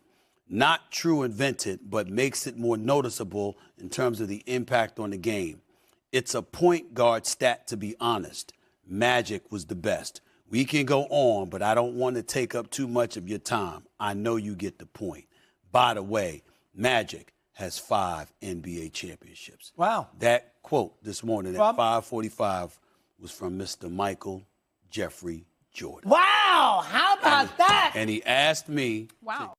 Not true invented, but makes it more noticeable in terms of the impact on the game. It's a point guard stat, to be honest. Magic was the best. We can go on, but I don't want to take up too much of your time. I know you get the point. By the way, Magic has 5 NBA championships. Wow. That quote this morning at 5:45 was from Mr. Michael Jeffrey Jordan. Wow. How about that? And he asked me. Wow.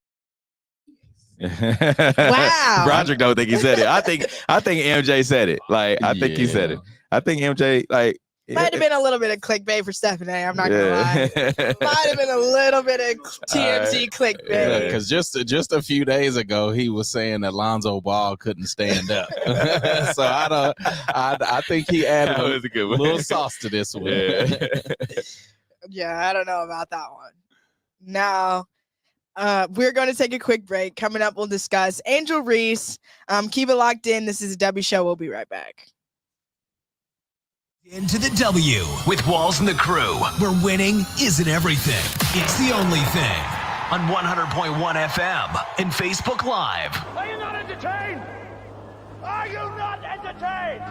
Wow. Roderick don't think he said it. I think MJ said it. Like, I think he said it. I think MJ, like, might have been a little bit of clickbait for Stephen A. I'm not gonna lie. Might have been a little bit of TMZ clickbait. Because just a few days ago, he was saying that Lonzo Ball couldn't stand up. So I think he added a little sauce to this one. Yeah, I don't know about that one. Now, we're going to take a quick break. Coming up, we'll discuss Angel Reese. Keep it locked in. This is a W Show. We'll be right back. Into the W with Walls and the Crew, where winning isn't everything. It's the only thing. On 100.1 FM and Facebook Live. Are you not entertained? Are you not entertained?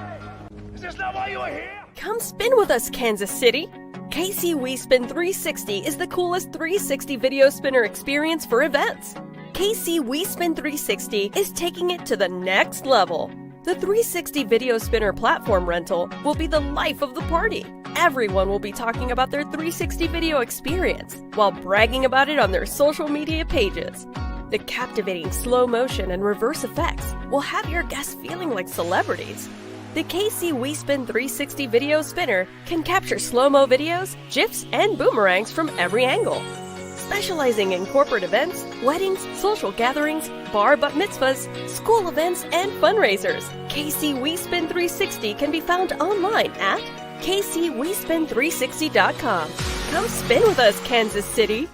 Is this not why you are here? Come spin with us, Kansas City. KC WeSpin 360 is the coolest 360 video spinner experience for events. KC WeSpin 360 is taking it to the next level. The 360 video spinner platform rental will be the life of the party. Everyone will be talking about their 360 video experience while bragging about it on their social media pages. The captivating slow motion and reverse effects will have your guests feeling like celebrities. The KC WeSpin 360 video spinner can capture slow-mo videos, GIFs, and boomerangs from every angle. Specializing in corporate events, weddings, social gatherings, bar bat mitzvahs, school events, and fundraisers, KC WeSpin 360 can be found online at kcwespin360.com. Come spin with us, Kansas City.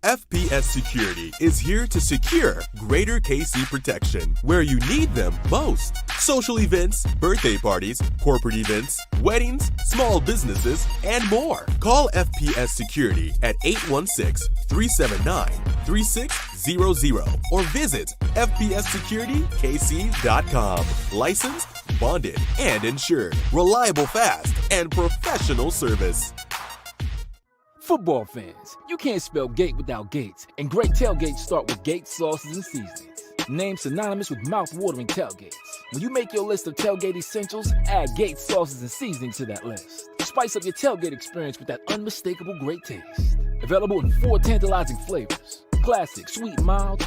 FPS Security is here to secure greater KC protection where you need them most. Social events, birthday parties, corporate events, weddings, small businesses, and more. Call FPS Security at 816-379-3600 or visit fpssecuritykc.com. Licensed, bonded, and insured. Reliable, fast, and professional service. Football fans, you can't spell gate without Gates, and great tailgates start with Gates sauces and seasonings. Named synonymous with mouth-watering tailgates. When you make your list of tailgate essentials, add Gates sauces and seasonings to that list. Spice up your tailgate experience with that unmistakable great taste. Available in 4 tantalizing flavors. Classic, sweet, mild,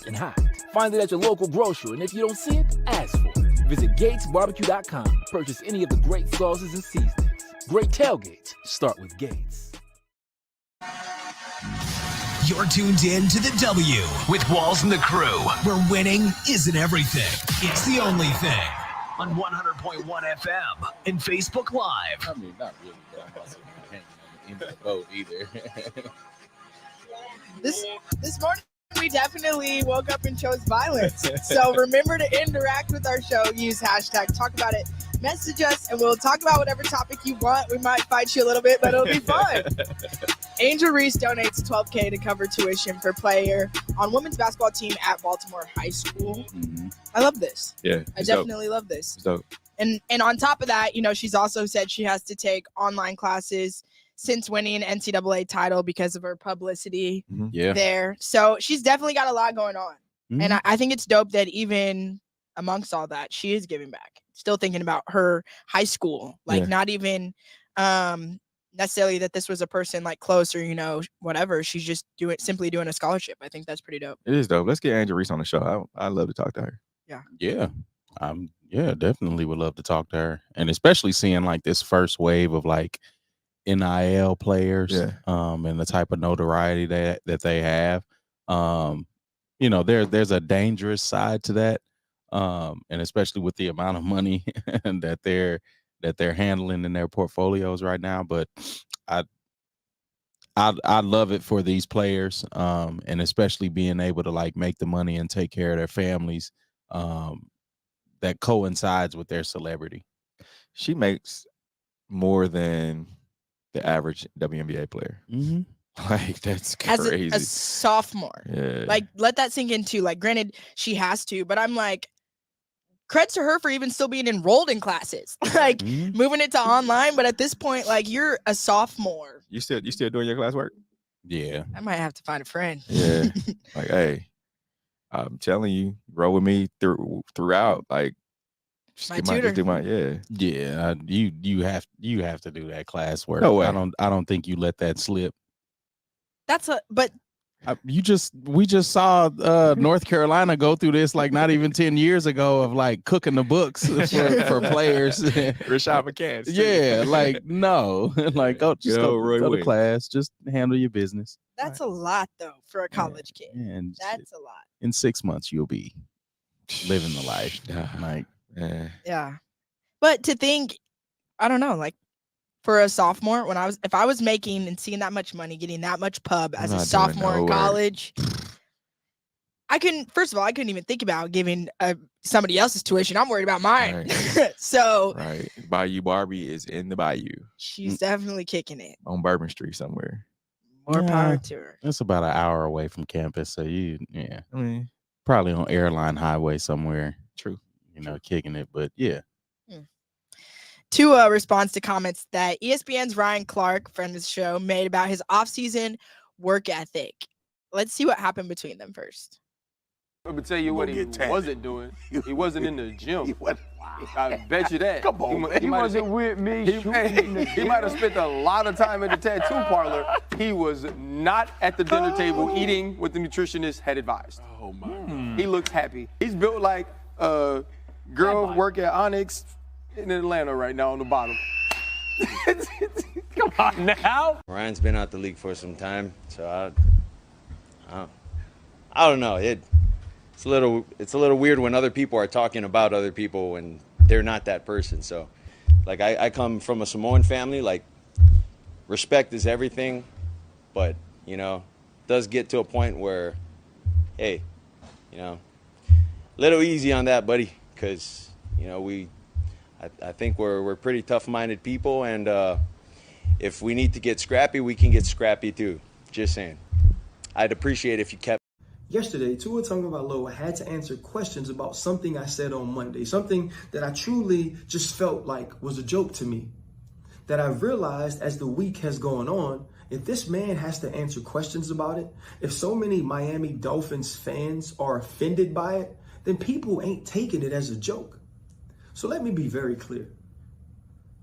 and hot. Find it at your local grocer, and if you don't see it, ask for it. Visit GatesBarbecue.com to purchase any of the great sauces and seasonings. Great tailgates start with Gates. You're tuned in to the W with Walls and the Crew, where winning isn't everything. It's the only thing. On 100.1 FM and Facebook Live. I mean, not really. In the boat either. This morning We definitely woke up and chose violence. So remember to interact with our show. Use hashtag talk about it. Message us and we'll talk about whatever topic you want. We might fight you a little bit, but it'll be fun. Angel Reese donates $12K to cover tuition for player on women's basketball team at Baltimore High School. Mm-hmm. I love this. Yeah, I definitely love this. It's dope. And on top of that, she's also said she has to take online classes since winning an NCAA title because of her publicity there. So she's definitely got a lot going on. Mm-hmm. And I think it's dope that even amongst all that, she is giving back. Still thinking about her high school, not even necessarily that this was a person like close or, whatever. She's just simply doing a scholarship. I think that's pretty dope. It is dope. Let's get Angel Reese on the show. I'd love to talk to her. Yeah. Yeah, definitely would love to talk to her. And especially seeing like this first wave of like NIL players and the type of notoriety that they have. There's a dangerous side to that. And especially with the amount of money that they're handling in their portfolios right now. But I love it for these players, and especially being able to like make the money and take care of their families that coincides with their celebrity. She makes more than the average WNBA player. Mm-hmm. Like, that's crazy. As a sophomore. Yeah. Like, let that sink in too. Like, granted, she has to, but I'm like, credits to her for even still being enrolled in classes. Like, moving it to online. But at this point, like, you're a sophomore. You still doing your classwork? Yeah. I might have to find a friend. Yeah. Like, hey, I'm telling you, roll with me throughout. Like, my tutor. You have to do that classwork. No way. I don't think you let that slip. But we just saw North Carolina go through this like not even 10 years ago of like cooking the books for players. Rashad McCants. Yeah, like no, like go to class, just handle your business. That's a lot though for a college kid. And that's a lot. In 6 months, you'll be living the life. Like, yeah. But to think, I don't know, like for a sophomore, if I was making and seeing that much money, getting that much pub as a sophomore in college, I couldn't even think about giving somebody else's tuition. I'm worried about mine. Right. So Bayou Barbie is in the Bayou. She's definitely kicking it on Bourbon Street somewhere. More power to her. It's about an hour away from campus, so I mean, probably on Airline Highway somewhere. True. Kicking it, but yeah. To response to comments that ESPN's Ryan Clark, friend of the show, made about his offseason work ethic. Let's see what happened between them first. I'm gonna tell you what he wasn't doing. He wasn't in the gym. I bet you that. Come on, he wasn't with me. He might have spent a lot of time at the tattoo parlor. He was not at the dinner table eating what the nutritionist had advised. Oh my! He looks happy. He's built like a girl work at Onyx in Atlanta right now on the bottom. Come on now. Ryan's been out the league for some time, so I don't know. It's a little weird when other people are talking about other people when they're not that person. So, like I come from a Samoan family. Like respect is everything, but does get to a point where, hey, little easy on that, buddy, because I think we're pretty tough-minded people, and if we need to get scrappy, we can get scrappy too. Just saying. I'd appreciate if you kept. Yesterday, Tua Tagovailoa had to answer questions about something I said on Monday, something that I truly just felt like was a joke to me. That I've realized as the week has gone on, if this man has to answer questions about it, if so many Miami Dolphins fans are offended by it, then people ain't taking it as a joke. So let me be very clear.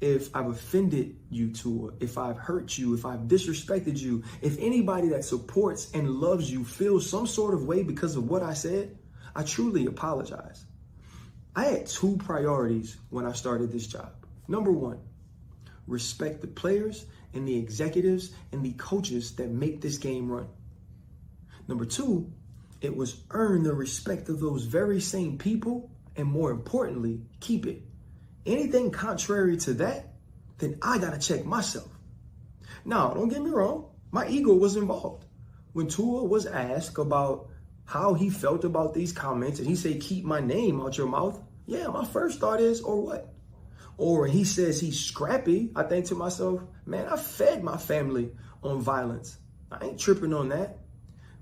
If I've offended you, Tua, if I've hurt you, if I've disrespected you, if anybody that supports and loves you feels some sort of way because of what I said, I truly apologize. I had two priorities when I started this job. Number one, respect the players and the executives and the coaches that make this game run. Number two, it was earn the respect of those very same people, and more importantly, keep it. Anything contrary to that, then I gotta check myself. Now, don't get me wrong, my ego was involved. When Tua was asked about how he felt about these comments, and he said, keep my name out your mouth, yeah, my first thought is, or what? Or he says he's scrappy, I think to myself, man, I fed my family on violence. I ain't tripping on that.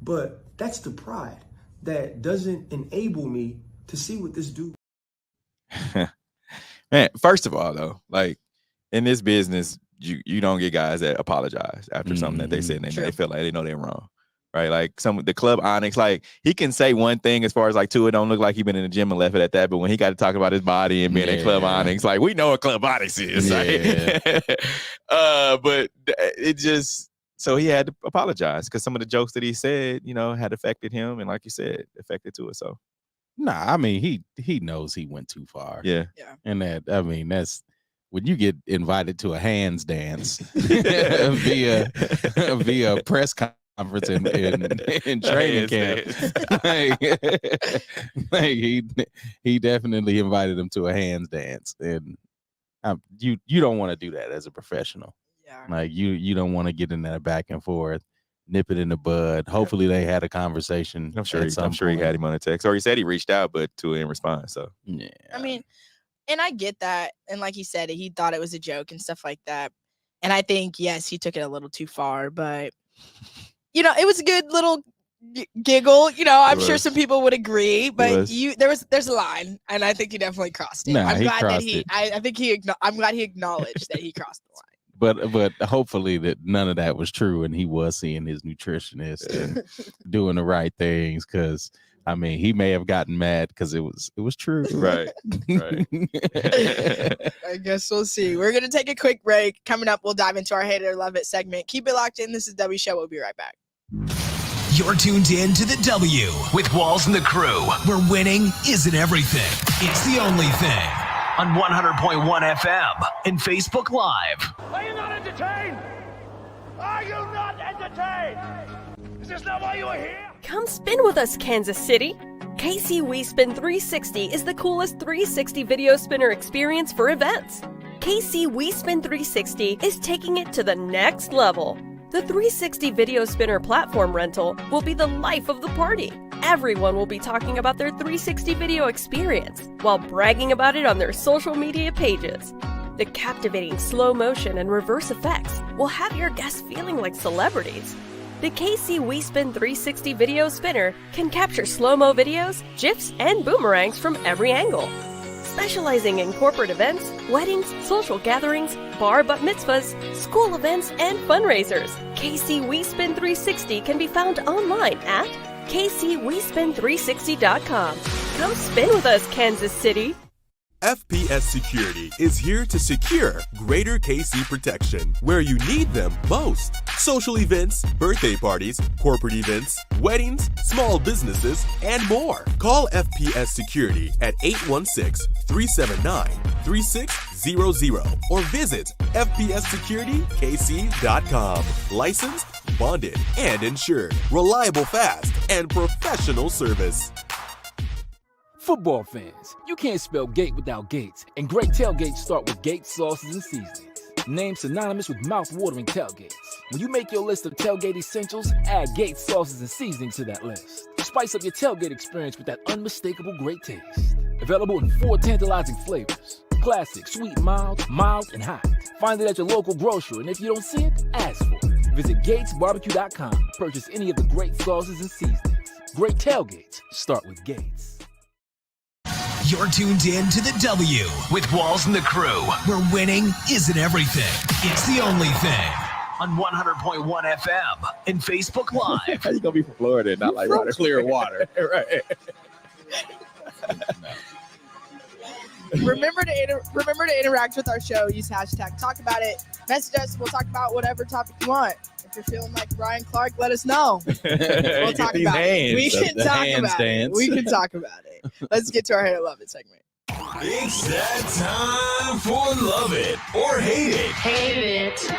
But that's the pride that doesn't enable me to see what this dude. Man, first of all, though, like in this business, you don't get guys that apologize after something that they said and they feel like they know they're wrong. Right. Like the club Onyx, like he can say one thing as far as like Tua don't look like he been in the gym and left it at that. But when he got to talk about his body and being at Club Onyx, like we know what Club Onyx is. Yeah. But it just, so he had to apologize because some of the jokes that he said, you know, had affected him. And like you said, affected Tua. So. Nah, I mean, he knows he went too far. Yeah. And that, I mean, that's when you get invited to a hands dance via press conference in training camp. like he definitely invited him to a hands dance. And you don't want to do that as a professional. Yeah. Like you don't want to get in that back and forth. Nip it in the bud. Hopefully they had a conversation. I'm sure he had him on a text, or he said he reached out, but Tua didn't respond. So yeah, I mean, and I get that, and like he said, he thought it was a joke and stuff like that. And I think yes, he took it a little too far, but you know, it was a good little giggle. You know, I'm sure some people would agree, but there's a line, and I think he definitely crossed it. Nah, I'm glad that it. I'm glad he acknowledged that he crossed the line. But hopefully that none of that was true, and he was seeing his nutritionist and doing the right things. Because I mean, he may have gotten mad because it was true. Right. I guess we'll see. We're gonna take a quick break. Coming up, we'll dive into our Hate It or Love It segment. Keep it locked in. This is W Show. We'll be right back. You're tuned in to the W with Walls and the Crew, where winning isn't everything. It's the only thing. On 100.1 FM and Facebook Live. Are you not entertained? Are you not entertained? Is this not why you are here? Come spin with us, Kansas City. KC We Spin 360 is the coolest 360 video spinner experience for events. KC We Spin 360 is taking it to the next level. The 360 video spinner platform rental will be the life of the party. Everyone will be talking about their 360 video experience while bragging about it on their social media pages. The captivating slow motion and reverse effects will have your guests feeling like celebrities. The KC We Spin 360 video spinner can capture slow-mo videos, GIFs, and boomerangs from every angle. Specializing in corporate events, weddings, social gatherings, bar bat mitzvahs, school events, and fundraisers, KC We Spin 360 can be found online at KCWeSpin360.com. Come spin with us, Kansas City. FPS Security is here to secure greater KC protection where you need them most. Social events, birthday parties, corporate events, weddings, small businesses, and more. Call FPS Security at 816-379-3600 or visit FPSSecurityKC.com. Licensed, bonded, and insured. Reliable, fast, and professional service. Football fans, you can't spell gate without Gates, and great tailgates start with Gates sauces and seasonings. Named synonymous with mouth-watering tailgates. When you make your list of tailgate essentials, add Gates sauces and seasonings to that list. Spice up your tailgate experience with that unmistakable great taste. Available in 4 tantalizing flavors. Classic, sweet, mild, and hot. Find it at your local grocer, and if you don't see it, ask for it. Visit GatesBarbecue.com. Purchase any of the great sauces and seasonings. Great tailgates start with Gates. You're tuned in to the W with Walls and the Crew, where winning isn't everything. It's the only thing. On 100.1 FM and Facebook Live. How you gonna be from Florida and not like water, clear water? Right. Remember to interact with our show. Use hashtag talk about it. Message us. We'll talk about whatever topic you want. If you're feeling like Brian Clark, let us know. We'll talk about it. We can talk about it. We can talk about it. Let's get to our Hate It or Love It segment. It's that time for Love It or Hate It. Hate it.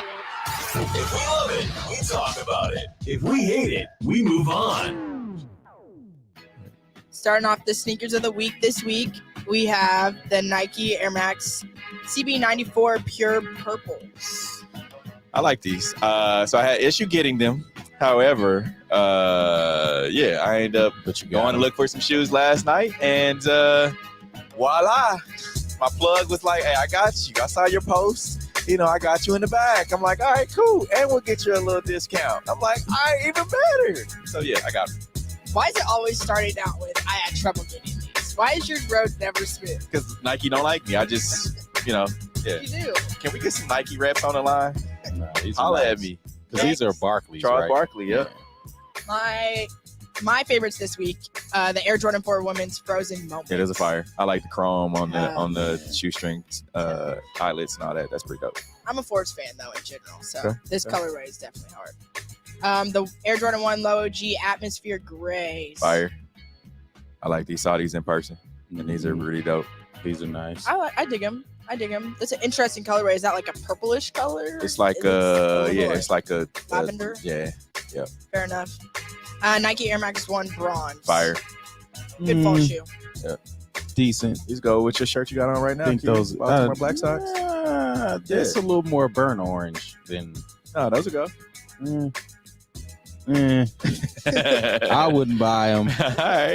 If we love it, we talk about it. If we hate it, we move on. Starting off the sneakers of the week this week, we have the Nike Air Max CB94 Pure Purples. I like these. So I had issue getting them. However, yeah, I ended up going to look for some shoes last night, and voila, my plug was like, "Hey, I got you. I saw your post. You know, I got you in the back." I'm like, "All right, cool, and we'll get you a little discount." I'm like, "All right, even better." So yeah, I got them. Why is it always starting out with I had trouble getting these? Why is your road never smooth? Because Nike don't like me. I just, yeah. You do. Can we get some Nike reps on the line? Holla at me. Because these are Barclays, Charles right? Barkley, yep. My favorites this week, the Air Jordan 4 Women's Frozen Moment. Yeah, there's a fire. I like the chrome on the shoestring eyelets and all that. That's pretty dope. I'm a Force fan though in general, so Okay. this colorway is definitely hard. The Air Jordan 1 Low OG Atmosphere Grays. Fire. I like these. Saw these in person, and these are really dope. These are nice. I dig them. That's an interesting colorway. Is that like a purplish color? It's like it's like a lavender. Yeah. Fair enough. Nike Air Max 1 Bronze. Fire. Good fall shoe. Yeah. Decent. These go with your shirt you got on right now. I think those Baltimore Black Sox. It's a little more burnt orange than. No, those will go. I wouldn't buy them.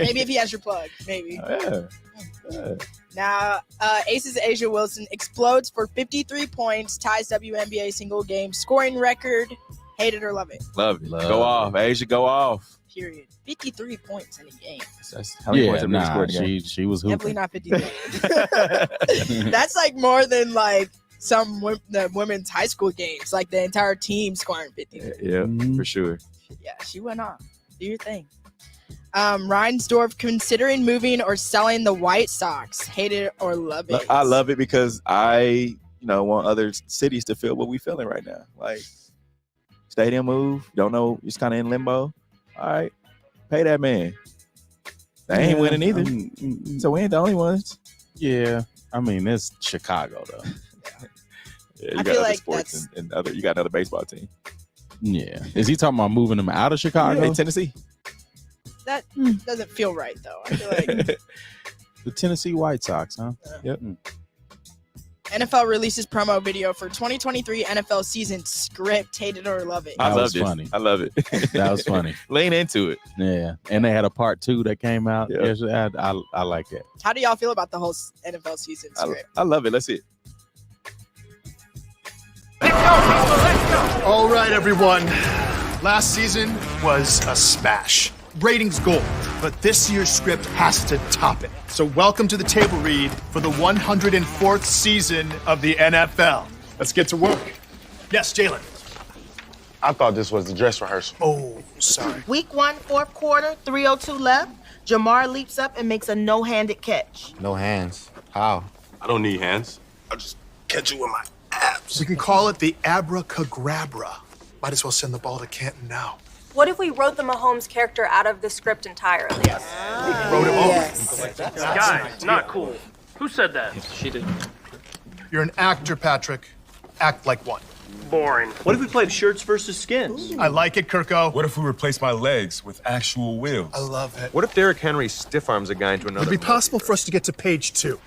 Maybe if he has your plug. Maybe. Yeah. Now, Aces Asia Wilson explodes for 53 points, ties WNBA single game scoring record. Hate it or love it. Love it. Go off. Asia, go off. Period. 53 points in a game. That's how many points have been scored in a game? She was hooping. Definitely not 53. That's like more than like some the women's high school games. Like the entire team scoring 50. Yeah, for sure. Yeah, she went off. Do your thing. Reinsdorf considering moving or selling the White Sox. Hate it or love it. I love it because I, want other cities to feel what we feeling right now. Like stadium move, don't know, it's kind of in limbo. All right, pay that man. They ain't winning either, so we ain't the only ones. Yeah, I mean it's Chicago though. Yeah, you I got feel other like sports and other. You got another baseball team. Yeah, is he talking about moving them out of Chicago? Yeah, Tennessee. That doesn't feel right though. I feel like The Tennessee White Sox, huh? Yep. NFL releases promo video for 2023 NFL season script. Hate it or love it. I That love was it. funny. I love it. That was funny. Lean into it. Yeah, and they had a part 2 that came out. Yeah. Yesterday. I like that. How do y'all feel about the whole NFL season script? I love it. Let's see it. All right, everyone. Last season was a smash. Ratings gold, but this year's script has to top it. So welcome to the table read for the 104th season of the NFL. Let's get to work. Yes, Jalen. I thought this was the dress rehearsal. Oh, sorry. Week 1, fourth quarter, 3:02 left. Jamar leaps up and makes a no-handed catch. No hands. How? I don't need hands. I'll just catch you with my abs. We can call it the abracadabra. Might as well send the ball to Canton now. What if we wrote the Mahomes character out of the script entirely? Wrote him over. Guys, not cool. Who said that? She did. You're an actor, Patrick. Act like one. Boring. What if we played shirts versus skins? I like it, Kirko. What if we replace my legs with actual wheels? I love it. What if Derrick Henry stiff arms a guy into another? Would it be possible for us to get to page 2?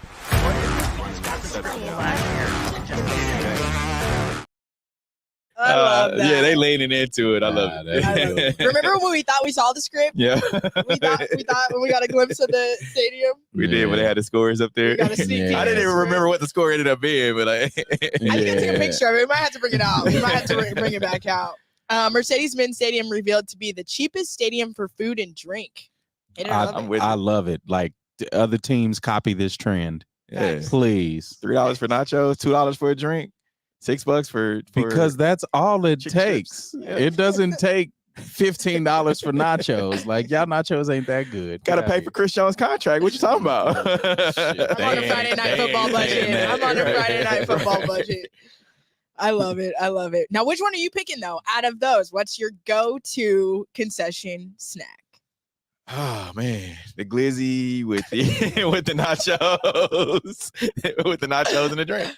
I love that. Yeah, they leaning into it. I love it. Remember when we thought we saw the script? Yeah. We thought when we got a glimpse of the stadium. We did when they had the scores up there. got a sneak peek I didn't even remember what the score ended up being, but I didn't take a picture of it. We might have to bring it out. We might have to bring it back out. Mercedes-Benz Stadium revealed to be the cheapest stadium for food and drink. I love it. Like the other teams copy this trend. Yeah. Please. $3 for nachos, $2 for a drink, $6 for because that's all it chicken takes. chips. Yeah. It doesn't take $15 for nachos. Like y'all nachos ain't that good. Got to pay for Chris Jones' contract. What you talking about? I'm on a Friday night football budget. I'm on a Friday night football budget. I love it. I love it. Now, which one are you picking though? Out of those, what's your go-to concession snack? Oh man, the glizzy with the with the nachos, with the nachos and the drink.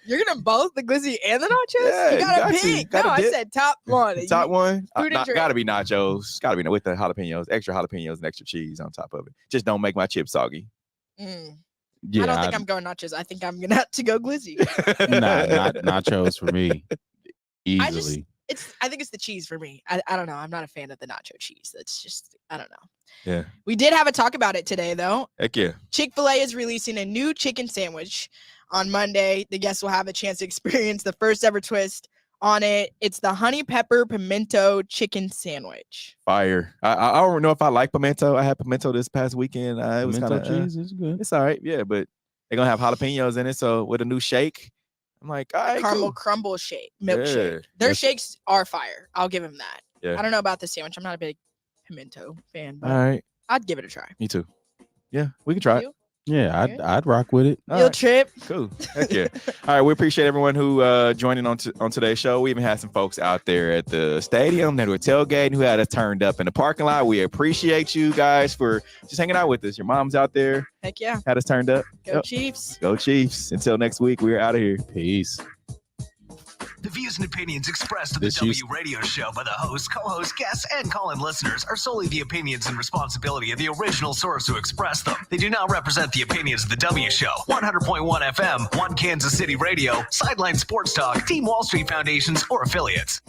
You're gonna both the glizzy and the nachos? Yeah, you gotta got to. pick. Gotta No, I dip. said top one. Top one, Food and drink. gotta be nachos. Gotta be with the jalapenos, extra jalapenos and extra cheese on top of it. Just don't make my chips soggy. Yeah, I don't think I'm going nachos. I think I'm gonna have to go glizzy. not nachos for me. Easily. I think it's the cheese for me. I don't know. I'm not a fan of the nacho cheese. That's just, I don't know. Yeah. We did have a talk about it today, though. Heck yeah. Chick-fil-A is releasing a new chicken sandwich on Monday. The guests will have a chance to experience the first ever twist on it. It's the honey pepper pimento chicken sandwich. Fire. I don't know if I like pimento. I had pimento this past weekend. It was kind of cheese is good. It's all right. Yeah, but they're going to have jalapenos in it. So with a new shake, I'm like, all right, Caramel cool. crumble shake, milkshake. Yeah. Their That's- shakes are fire. I'll give them that. Yeah. I don't know about the sandwich. I'm not a big pimento fan, but All right. I'd give it a try. Me too. Yeah, we can try it. You? Yeah, I'd rock with it. All Field right. trip. Cool. Heck yeah. All right. We appreciate everyone who joining on today's show. We even had some folks out there at the stadium that were tailgating who had us turned up in the parking lot. We appreciate you guys for just hanging out with us. Your mom's out there. Heck yeah. Had us turned up. Go Yep. Chiefs. Go Chiefs. Until next week, we're out of here. Peace. The views and opinions expressed in The the W Chiefs- Radio Show by the hosts, co-hosts, guests, and call-in listeners are solely the opinions and responsibility of the original source who expressed them. They do not represent the opinions of the W Show, 100.1 FM, One Kansas City Radio, Sideline Sports Talk, Team Wall Street Foundations, or affiliates.